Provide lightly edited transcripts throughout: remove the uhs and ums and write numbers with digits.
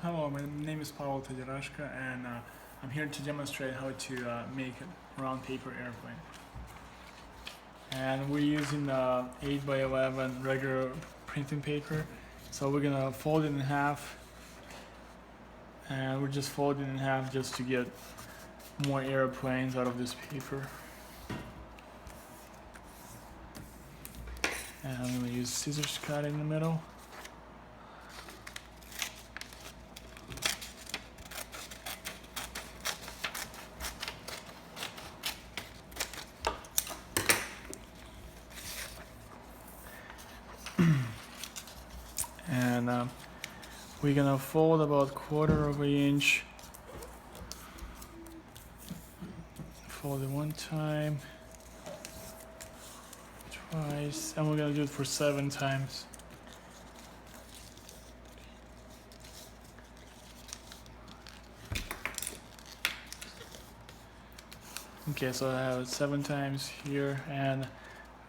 Hello, my name is Pavel Tedorashka, and I'm here to demonstrate how to make a round paper airplane. And we're using 8 by 11 regular printing paper. So we're gonna fold it in half, and we're just folding it in half just to get more airplanes out of this paper. And I'm gonna use scissors to cut in the middle. And we're gonna fold about 1/4 of an inch. Fold it one time, twice, and we're gonna do it for 7 times. Okay, so I have it 7 times here, and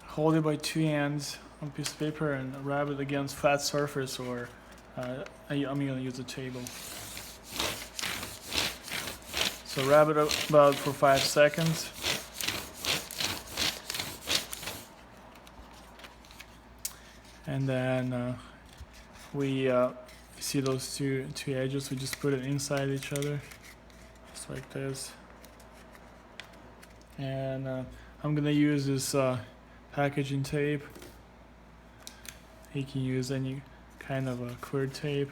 hold it by 2 ends on a piece of paper and wrap it against flat surface, or I'm gonna use a table. So wrap it about for 5 seconds. And then we see those two edges, we just put it inside each other, just like this. And I'm gonna use this packaging tape. You can use any kind of a clear tape.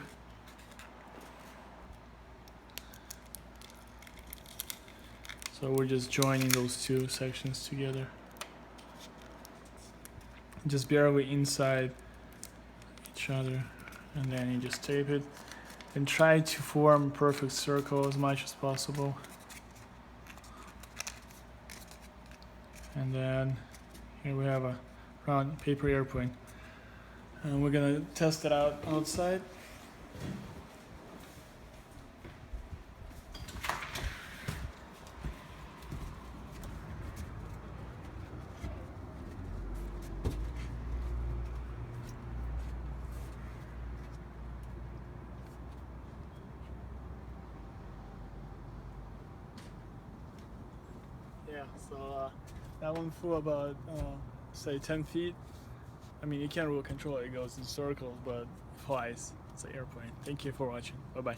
So we're just joining those two sections together. Just barely inside each other, and then you just tape it. And try to form a perfect circle as much as possible. And then here we have a round paper airplane. And we're gonna test it out outside. Yeah, so that one flew about, say 10 feet. I mean, you can't really control it, it goes in circles, but flies. It's an airplane. Thank you for watching. Bye-bye.